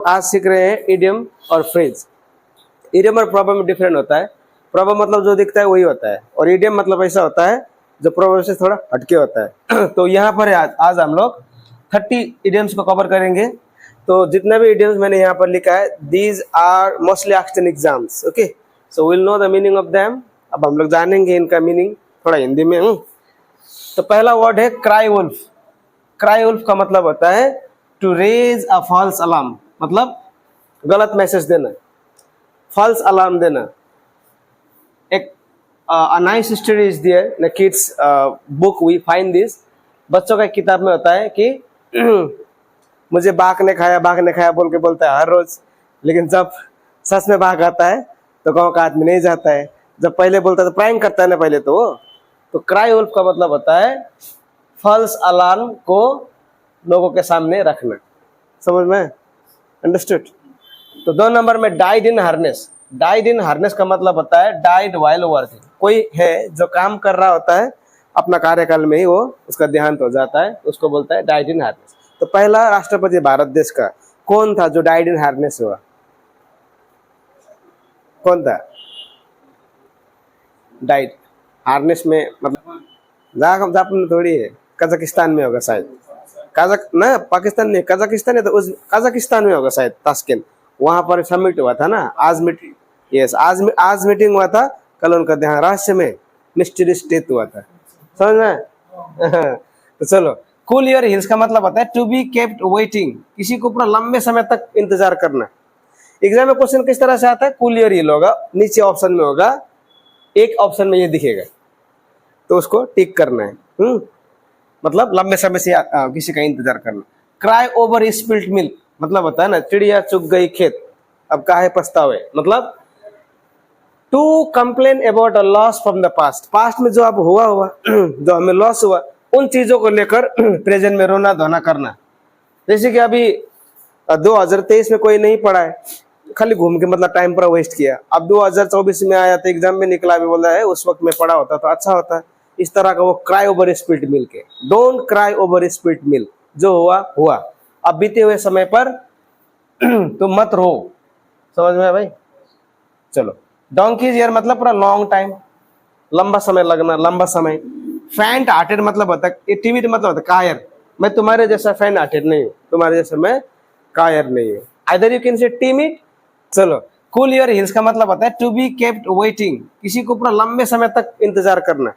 आज सीख रहे हैं इडियम और फ्रेज। इडियम और प्रॉवर्ब में डिफरेंट होता है। प्रॉवर्ब मतलब जो दिखता है वही होता है, और इडियम मतलब ऐसा होता है जो प्रॉवर्ब से थोड़ा हटके होता है। तो यहाँ पर आज हम लोग 30 इडियम्स को कवर करेंगे। तो जितने भी इडियम्स मैंने यहाँ पर लिखा है, these are mostly asked in exams. Okay, so will know the meaning of them. अब हम लोग जानेंगे इनका मीनिंग थोड़ा हिंदी में। तो पहला वर्ड है क्राई वुल्फ। क्राई वुल्फ का मतलब होता है to raise a false alarm, मतलब गलत मैसेज देना, फॉल्स अलार्म देना। एक nice story is there in kids book, we find this. बच्चों का किताब में होता है कि मुझे बाघ ने खाया बोल के बोलता है हर रोज, लेकिन जब सच में बाघ आता है तो गांव का आदमी नहीं जाता है। जब पहले बोलता है तो प्रैंक करता है ना पहले तो वो। तो क्राई वुल्फ का मतलब होता है फॉल्स अलार्म को लोगों के सामने रखना। समझ में? अंडरस्टूड? तो 2 नंबर में died in harness. Died in harness का मतलब होता है डाइड व्हाइल वर्किंग। कोई है जो काम कर रहा होता है, अपना कार्यकाल में ही वो उसका देहांत हो जाता है, उसको बोलता है डाइड इन हार्नेस। तो पहला राष्ट्रपति भारत देश का कौन था जो डाइड इन हार्नेस हुआ? कौन था? डाइड हार्नेस में मतलब जापान थोड़ी है, कजाकिस्तान में होगा शायद। ना पाकिस्तान नहीं, कजाकिस्तान है, तो उस कजाकिस्तान में होगा शायद, ताशकेंट। वहां पर समिट हुआ था ना, आज मीटिंग। यस, आज मीटिंग हुआ था, कल उनका ध्यान रहस्य में मिस्टीरियस डेथ हुआ था। समझ में? तो चलो, कूल योर हिल्स का मतलब होता है टू बी केप्ट वेटिंग, किसी को पूरा लंबे समय तक इंतजार करना। एग्जाम में क्वेश्चन किस तरह से आता है? कूल योर हिल होगा, नीचे ऑप्शन में होगा, एक ऑप्शन में ये दिखेगा, तो उसको टिक करना है। मतलब लंबे समय से किसी का इंतजार करना। क्राई ओवर स्पिल्ट मिल्क मतलब होता है ना चिड़िया चुग गई खेत, अब काहे पछतावे, मतलब to complain about a loss from the past. Past में जो अब हुआ जो हमें लॉस हुआ, उन चीजों को लेकर प्रेजेंट में रोना धोना करना। जैसे कि अभी 2023 में कोई नहीं पढ़ा है, खाली घूम के मतलब टाइम पूरा वेस्ट किया। अब 2024 में आया तो एग्जाम में निकला, भी बोला है उस वक्त में पढ़ा होता तो अच्छा होता। इस तरह का वो क्राई ओवर स्पिल्ट मिल्क है। Don't cry over spilt milk, जो हुआ हुआ, अब बीते हुए समय पर तो मत रो। समझ में भाई? चलो, डोंकीज ईयर मतलब पूरा लॉन्ग टाइम, लंबा समय लगना, लंबा समय। फैंट हार्टेड मतलब होता है, टीवी मतलब होता है कायर। मैं तुम्हारे जैसा फैंट हार्टेड नहीं हूँ, तुम्हारे जैसा मैं कायर नहीं हूँ। Either you can say टीमिड। चलो, कूल योर हिल्स का मतलब होता है टू बी केप्ट वेटिंग, किसी को पूरा लंबे समय तक इंतजार करना।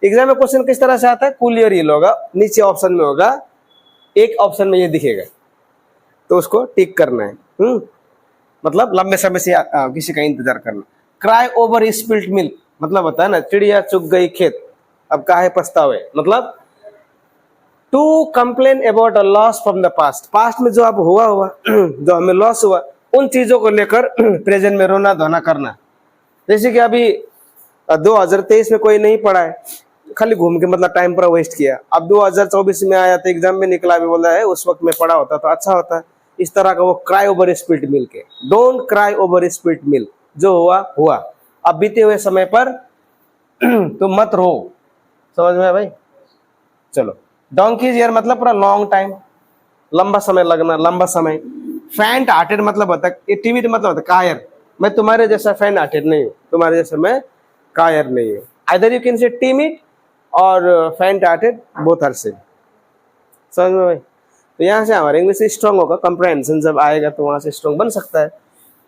एग्जाम में क्वेश्चन किस तरह से आता है? कूल योर हिल होगा, नीचे ऑप्शन में होगा, एक ऑप्शन में ये दिखेगा, तो उसको टिक करना है। मतलब लंबे समय से किसी का इंतजार करना। क्राई ओवर स्पिल्ट मिल्क मतलब होता है ना चिड़िया चुग गई खेत, अब काहे पछतावे, मतलब to complain about a loss from the past. Past में जो अब हुआ जो हमें लॉस हुआ, उन चीजों को लेकर प्रेजेंट में रोना धोना करना। जैसे कि अभी 2023 में कोई नहीं पढ़ा है, खाली घूम के मतलब टाइम पूरा वेस्ट किया। अब 2024 में आया तो एग्जाम में निकला, भी बोला है उस वक्त में पढ़ा होता तो अच्छा होता। इस तरह का वो क्राई ओवर स्पिल्ट मिल्क है। Don't cry over spilt milk, जो हुआ हुआ, अब बीते हुए समय पर तो मत रो। समझ में भाई? चलो, डोंकीज ईयर मतलब पूरा लॉन्ग टाइम, लंबा समय लगना, लंबा समय। फैंट हार्टेड मतलब होता है, टीवी मतलब होता है कायर। मैं तुम्हारे जैसा फैंट हार्टेड नहीं हूँ, तुम्हारे जैसा मैं कायर नहीं हूँ। Either you can say timid और faint hearted, both are same. समझ में भाई? तो यहाँ से हमारा इंग्लिश स्ट्रांग होगा, कंप्रहेंशन जब आएगा तो वहां से स्ट्रांग बन सकता है।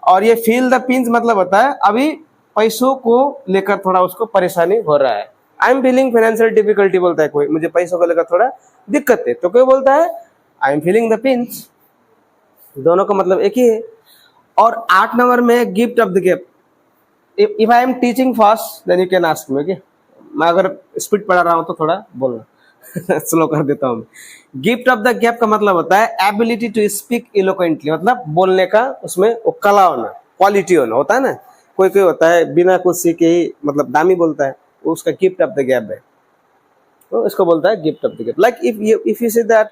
और ये फील द पिंच मतलब होता है अभी पैसों को लेकर थोड़ा उसको परेशानी हो रहा है। I am feeling financial difficulty बोलता है कोई, मुझे पैसों को लेकर थोड़ा दिक्कत है, तो कोई बोलता है I am feeling the pinch. दोनों का मतलब एक ही है। और 8 नंबर में gift of the gap. If I am teaching fast then you can ask me. Okay, मैं अगर स्पीड पढ़ा रहा हूं तो थोड़ा बोलना स्लो कर देता हूं। गिफ्ट ऑफ द गैप का मतलब होता है एबिलिटी टू स्पीक इलोक्वेंटली, मतलब बोलने का उसमें वो कला होना, क्वालिटी होना होता है ना। कोई कोई होता है बिना कुछ सीखे ही मतलब दामी बोलता है, वो उसका गिफ्ट ऑफ द गैप है, तो इसको बोलता है gift of the gap. Like if you say that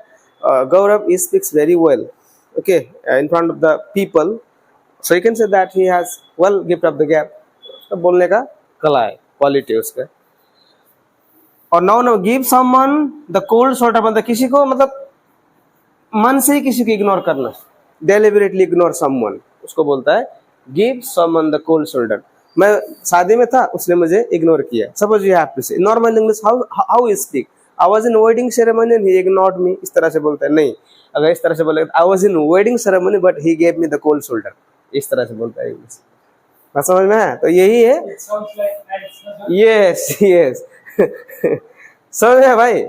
Gaurav speaks very well, okay, in front of the people, so you can say that he has well gift of the gap. तो बोलने का कला है, quality उसका। और know give someone the cold shoulder, मतलब किसी को मतलब मन से ही किसी को इग्नोर करना। डेलिबरेटली इग्नोर समवन, उसको बोलता है give someone the cold shoulder. मैं शादी में था, उसने मुझे इग्नोर किया। Suppose you have to say normal English, how you speak, I was in wedding ceremony and he ignored me, इस तरह से बोलता है। नहीं, अगर इस तरह से बोलेगा आई was in wedding ceremony but he gave me the cold shoulder, इस तरह से बोलता है इंग्लिश। बात समझ में है? तो यही है। यस यस समझ में भाई?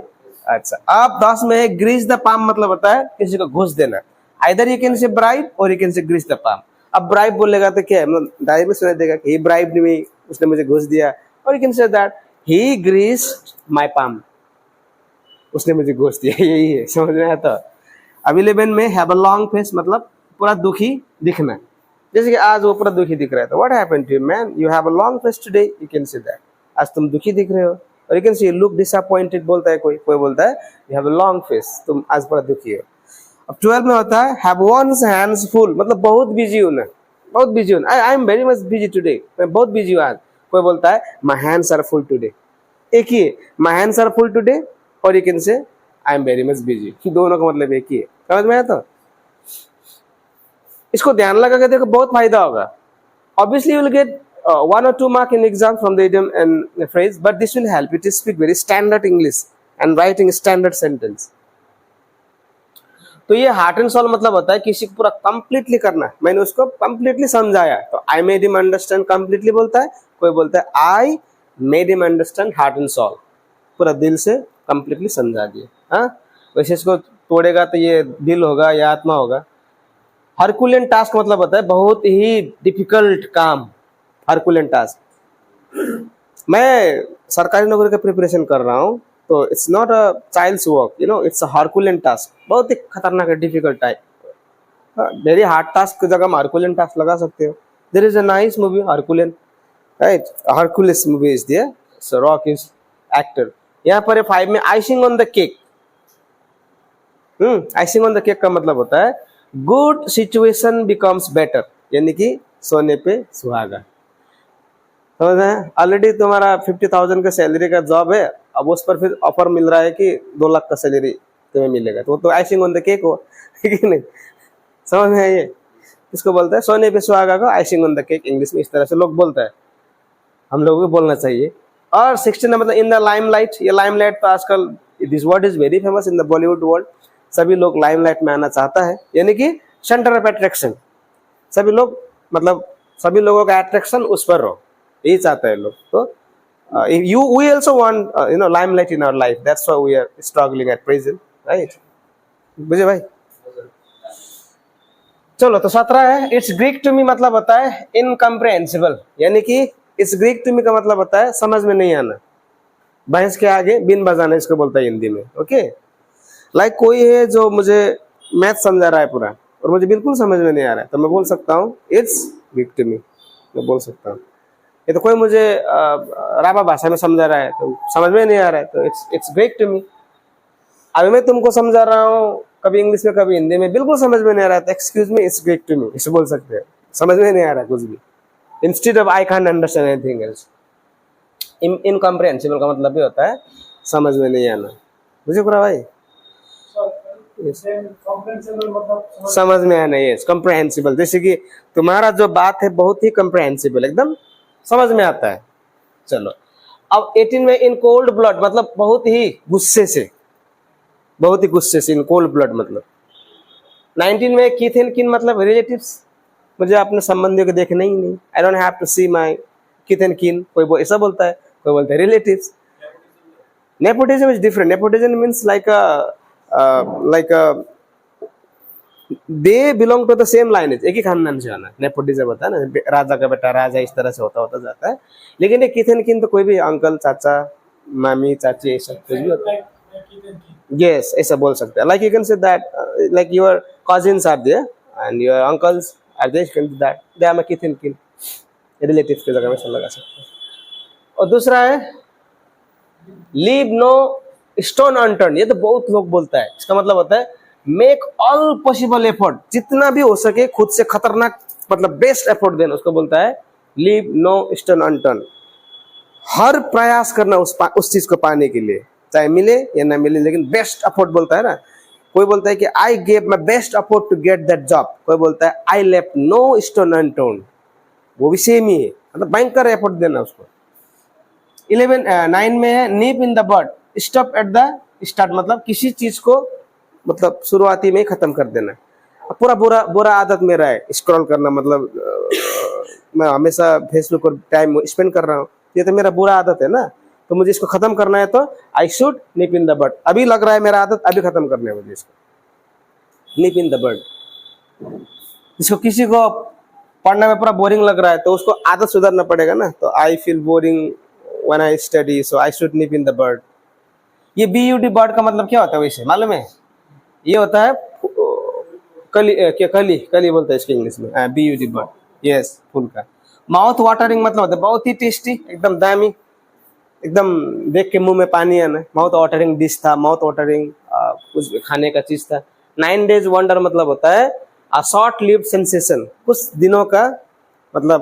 अच्छा, आप 10 में ग्रीस द पाम मतलब होता है किसी को घूस देना। Either you can say bribe और you can say grease the palm. अब ब्राइब बोलेगा तो क्या है, मतलब डायरी में सुना देगा कि ही ब्राइब्ड मी, उसने मुझे घूस दिया। और you can say that he greased my palm, उसने मुझे घूस दिया। यही है, समझ में आया? तो अब 11 में हैव अ लॉन्ग फेस मतलब पूरा दुखी दिखना। जैसे कि आज वो पूरा दुखी दिख रहा है, तो what happened to you man, you have a long face today, you can say that, आज तुम दुखी दिख रहे हो। और you can say look disappointed बोलता है कोई, कोई बोलता है you have a long face, तुम आज पूरा दुखी हो। अब 12 में होता है हैव वन्स हैंड्स फुल मतलब बहुत बिजी हूं ना, बहुत बिजी हूं, I am very much busy today, मैं बहुत बिजी हूं आज। कोई बोलता है my hands are full today. एक ही है, my hands are full today और you can say I am very much busy, दोनों का मतलब एक ही है। समझ में आया? तो इसको ध्यान लगा के देखो, बहुत फायदा होगा। Obviously you will get 1 or 2 mark in exam from the idiom and phrase, but this will help you to speak very standard English and writing standard sentence. तो ये हार्ट एंड सोल मतलब होता है किसी को पूरा कंप्लीटली करना। मैंने उसको कंप्लीटली समझाया, तो I made him understand completely बोलता है। कोई बोलता है I made him understand heart and soul, पूरा दिल से कंप्लीटली समझा दिए। हाँ, वैसे इसको तोड़ेगा तो ये दिल होगा या आत्मा होगा। हरकुलियन टास्क मतलब होता है बहुत ही डिफिकल्ट काम, हरकुलियन टास्क। मैं सरकारी नौकरी का प्रिपरेशन कर रहा हूँ, तो it's not a child's work, you know, it's a herculean task, बहुत ही खतरनाक है, difficult type. Very hard task की जगह हम हरकुलियन टास्क लगा सकते हो। There is a nice movie herculean, right, Hercules movie is there, so Rock is actor. यहाँ पर 5 में icing on the cake. Icing on the cake का मतलब होता है गुड सिचुएशन बिकम्स बेटर, यानी कि सोने पे सुहागा। समझ में? ऑलरेडी तुम्हारा 50,000 का सैलरी का जॉब है, अब उस पर फिर ऑफर मिल रहा है कि 2 लाख का सैलरी तुम्हें मिलेगा, तो वो तो आइसिंग ऑन द केक हो, ठीक है नहीं? समझ में? ये इसको बोलता है सोने पे सुहागा को icing on the cake, English में इस तरह से लोग बोलता है, हम लोगों को बोलना चाहिए। और 16 मतलब इन द लाइमलाइट। ये लाइमलाइट तो आजकल this word is very famous in the Bollywood world. सभी लोग लाइमलाइट में आना चाहता है, यानी कि सेंटर ऑफ अट्रैक्शन। सभी लोग मतलब सभी लोगों का अट्रैक्शन उस पर हो, यही चाहते हैं लोग। तो we also want limelight in our life, that's why we are struggling at present, right? बुझे भाई? चलो, तो 17 है इट्स ग्रीक टू मी मतलब होता है इनकम्प्रेहेंसिबल, यानी कि इट्स ग्रीक टू मी का मतलब होता है समझ में नहीं आना। भैंस के आगे बिन बजाना इसको बोलता है हिंदी में। ओके, लाइक कोई है जो मुझे मैथ समझा रहा है पूरा और मुझे बिल्कुल समझ में नहीं आ रहा है, तो मैं बोल सकता हूँ इट्स ग्रीक टू मी, मैं बोल सकता हूँ। ये तो कोई मुझे राभा भाषा में समझा रहा है तो समझ में नहीं आ रहा है, तो इट्स ग्रीक टू मी। अभी मैं तुमको समझा रहा हूँ कभी इंग्लिश में कभी हिंदी में, बिल्कुल समझ में नहीं आ रहा है, तो excuse me it's Greek to me इसे बोल सकते हैं। समझ में नहीं आ रहा है कुछ भी, instead of I can't understand anything else. Incomprehensible का मतलब भी होता है समझ में नहीं आना। मुझे पूरा भाई समझ में आना, यस कम्प्रहेंसिबल। जैसे कि तुम्हारा जो बात है बहुत ही कम्प्रहेंसिबल, एकदम समझ में आता है। चलो, अब 18 में इन कोल्ड ब्लड मतलब बहुत ही गुस्से से, बहुत ही गुस्से से, इन कोल्ड ब्लड मतलब। 19 में कीथ एंड किन मतलब रिलेटिव्स, मुझे अपने संबंधियों को देखना ही नहीं, I don't have to see my kith and kin. कोई ऐसा बोलता है, कोई बोलता है relatives. Nepotism is different. Nepotism means like they belong to the same lineage, एक ही खानदान से आना। नेपोटिज्म होता है ना, राजा का बेटा राजा, इस तरह से होता होता जाता है। लेकिन ये कीथ एंड किन तो कोई भी अंकल, चाचा, मामी, चाची, ऐसा कुछ भी होता है। यस, ऐसा बोल सकते हैं। Like you can say that like your cousins are there and your uncles are there, you can say that they are my kith and kin. Relatives की जगह में सब लगा सकते हैं। और दूसरा है लीव नो स्टोन अनटर्न। ये तो बहुत लोग बोलता है, इसका मतलब होता है मेक ऑल पॉसिबल एफर्ट, जितना भी हो सके खुद से खतरनाक मतलब बेस्ट एफर्ट देना, उसको बोलता है लीव नो स्टोन अनटर्न। हर प्रयास करना उस चीज को पाने के लिए, चाहे मिले या ना मिले, लेकिन बेस्ट एफर्ट बोलता है ना। कोई बोलता है कि I gave my best effort to get that job, कोई बोलता है I left no stone unturned, वो भी सेम ही है, मतलब भयंकर एफर्ट देना उसको। 9 में है नीप in the bird, stop at the start, मतलब किसी चीज को मतलब शुरुआती में ही खत्म कर देना। पूरा बुरा बुरा आदत मेरा है स्क्रॉल करना, मतलब मैं हमेशा फेसबुक पर टाइम स्पेंड कर रहा हूँ, ये तो मेरा बुरा आदत है ना, तो मुझे इसको खत्म करना है, तो I should nib in the bird. अभी लग रहा है मेरा आदत, अभी खत्म करना है मुझे इसको, निप इन द बर्ड। जिसको किसी को पढ़ने में पूरा बोरिंग लग रहा है तो उसको आदत सुधारना पड़ेगा ना, तो I feel boring when I study so I should nib in the bird. ये BUD बर्ड का मतलब क्या होता है वैसे मालूम है? ये होता है कली, क्या कली, कली बोलते हैं इसके इंग्लिश में, BUD बर्ड, यस फूल का। माउथ वाटरिंग मतलब होता है बहुत ही टेस्टी, एकदम दामी, एकदम देख के मुंह में पानी आना। माउथ वाटरिंग डिश था, माउथ वाटरिंग कुछ खाने का चीज था। 9 डेज वंडर मतलब होता है अ शॉर्ट लिव्ड सेंसेशन, कुछ दिनों का मतलब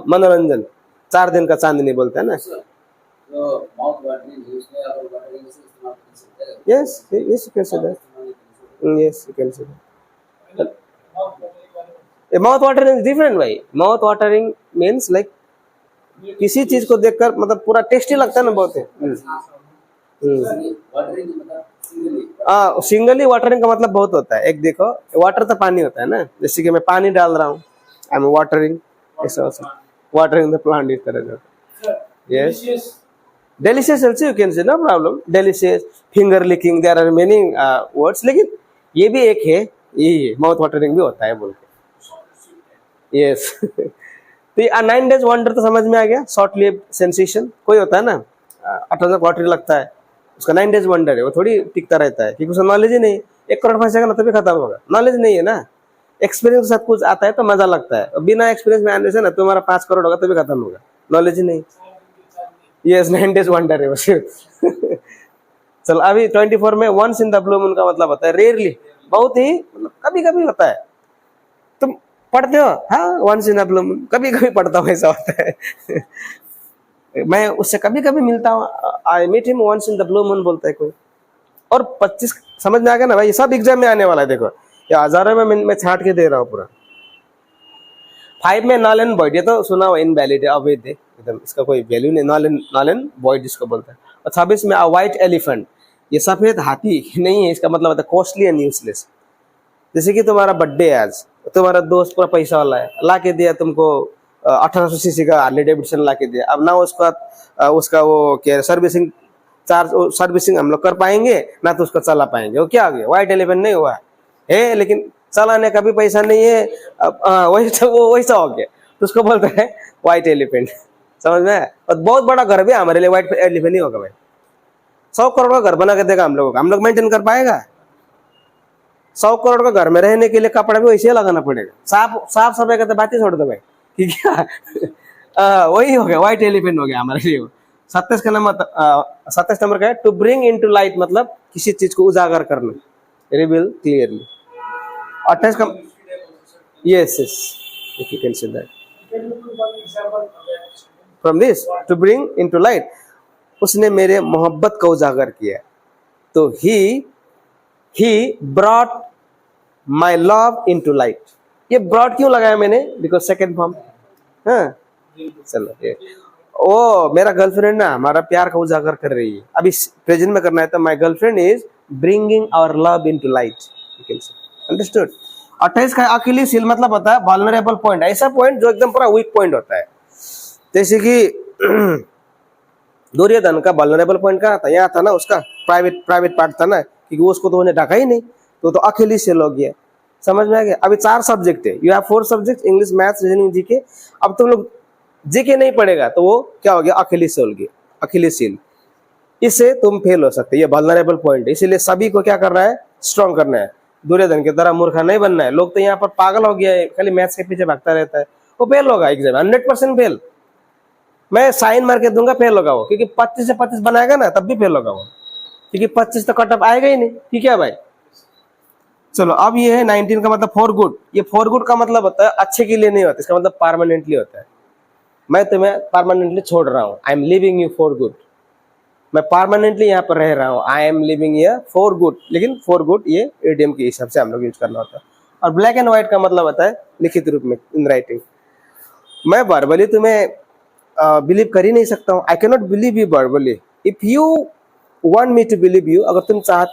मनोरंजन, 4 दिन का चांदनी बोलते हैं ना। Yes yes you can say that, yes you can say that. Mouth watering is different भाई। माउथ वाटरिंग मीन्स लाइक किसी चीज को देखकर मतलब पूरा टेस्टी लगता है ना बहुत है। सिंगली वाटरिंग का मतलब बहुत होता है। एक देखो वाटर तो पानी होता है ना, जैसे कि मैं पानी डाल रहा हूँ, आई एम वाटरिंग, ऐसा वाटरिंग द प्लांट इस तरह का। Yes delicious also you can say, no problem, delicious, finger licking, there are many words, लेकिन ये भी एक है, ये माउथ वाटरिंग भी होता है बोल के। यस तो ये 9 डेज वंडर तो समझ में आ गया, शॉर्ट लिव सेंसेशन। कोई होता है ना अचानक वाटरी लगता है, उसका 9 डेज वंडर है, वो थोड़ी टिकता रहता है क्योंकि उसका नॉलेज ही नहीं। 1 करोड़ फंसेगा ना तभी खत्म होगा, नॉलेज नहीं है ना। एक्सपीरियंस के साथ कुछ आता है तो मजा लगता है, बिना एक्सपीरियंस में आने से ना तुम्हारा 5 करोड़ होगा तभी खत्म होगा, नॉलेज ही नहीं। यस 9 डेज वंडर है वो सिर्फ। चल अभी 24 में once in the blue moon का मतलब होता है रेयरली, बहुत ही मतलब कभी कभी होता है। तुम पढ़ते हो? हाँ once in the blue moon, कभी कभी पढ़ता हूँ, ऐसा होता है। मैं उससे कभी कभी मिलता हूँ, I meet him once in the blue moon बोलता है कोई। और 25 समझ में आ गया ना भाई, ये सब एग्जाम में आने वाला है। देखो ये हजारों में मैं छाट के दे रहा हूँ पूरा। 5 में नल एंड वॉइड, ये तो सुना हुआ इनवैलिड है, अवैध है एकदम, इसका कोई वैल्यू नहीं, नल एंड वॉइड जिसको बोलता है। और 26 में व्हाइट एलिफेंट, ये सफेद हाथी नहीं है, इसका मतलब होता है कॉस्टली एंड यूजलेस। जैसे कि तुम्हारा बर्थडे है आज, तुम्हारा दोस्त पूरा पैसा वाला है, ला के दिया तुमको 1800 सीसी का हार्ले डेविडसन ला के दिया। अब ना उसका वो क्या सर्विसिंग चार्ज, सर्विसिंग हम लोग कर पाएंगे ना, तो उसको चला पाएंगे, वो क्या हो गया, व्हाइट एलिफेंट नहीं हुआ है, लेकिन चलाने का भी पैसा नहीं है। वो वैसा हो गया, तो उसको बोलते हैं व्हाइट एलिफेंट, समझ में? और बहुत बड़ा घर भी हमारे लिए व्हाइट एलिफेंट नहीं होगा भाई। 100 करोड़ का घर बना के देगा हम लोगों का, हम लोग मेंटेन कर पाएगा? 100 करोड़ का घर में रहने के लिए कपड़ा भी वैसे लगाना पड़ेगा, साफ सफाई का तो बात ही छोड़ दो भाई, ठीक है। वही हो गया, व्हाइट एलिफेंट हो गया हमारे लिए। 27 का नंबर 27 नंबर का है to bring into light, मतलब किसी चीज को उजागर करना, रिवील क्लियरली। 28 का yes yes if you can say that from this to bring into light, उसने मेरे मोहब्बत को उजागर किया, तो he brought my love into light। ये brought क्यों लगाया मैंने? because second form। हाँ चलो ये ओ मेरा गर्लफ्रेंड ना हमारा प्यार का उजागर कर रही है, अभी प्रेजेंट में करना है, तो my girlfriend is bringing our love into light, you can say, understood। 28 का अकेली सील मतलब होता है वल्नरेबल पॉइंट, ऐसा पॉइंट जो एकदम पूरा वीक पॉइंट होता है। जैसे कि दुर्योधन का वल्नरेबल पॉइंट क्या था, यहाँ था ना उसका प्राइवेट पार्ट था ना, क्योंकि उसको तो उन्हें ढका ही नहीं, तो अकेली सील हो गया। समझ में आ गया? अभी 4 सब्जेक्ट है, you have 4 subject, English, maths, reasoning, GK. अब तुम लोग जीके नहीं पढ़ेगा तो वो क्या हो गया, अकेली सील हो गया, अकेली सील। इससे तुम फेल हो सकते, ये वल्नरेबल पॉइंट है, इसीलिए सभी को क्या करना है, स्ट्रॉन्ग करना है। दुर्योधन की तरह मूर्खा नहीं बनना है। लोग तो यहाँ पर पागल हो गया है, खाली मैथ्स के पीछे भागता रहता है, वो फेल होगा एग्जाम, 100% फेल। मैं साइन मार के दूंगा फेल होगा वो, क्योंकि 25 से 25 बनाएगा ना तब भी फेल होगा वो, क्योंकि 25 तो कट ऑफ आएगा ही नहीं, ठीक है भाई। चलो अब ये है 19 का मतलब फॉर गुड। ये फॉर गुड का मतलब होता है अच्छे के लिए नहीं होता, इसका मतलब परमानेंटली होता है। मैं तुम्हें परमानेंटली छोड़ रहा हूँ, I am living you for good, मैं परमानेंटली यहाँ पर रह रहा हूँ, I am living here for good, लेकिन फॉर गुड ये इडियम के हिसाब से हम लोग यूज करना होता है। और ब्लैक एंड व्हाइट का मतलब होता है लिखित रूप में, इन राइटिंग। मैं वर्बली तुम्हें बिलीव कर ही नहीं सकता हूँ, I can not believe you verbally. If you want me to believe you, अगर तुम चाहते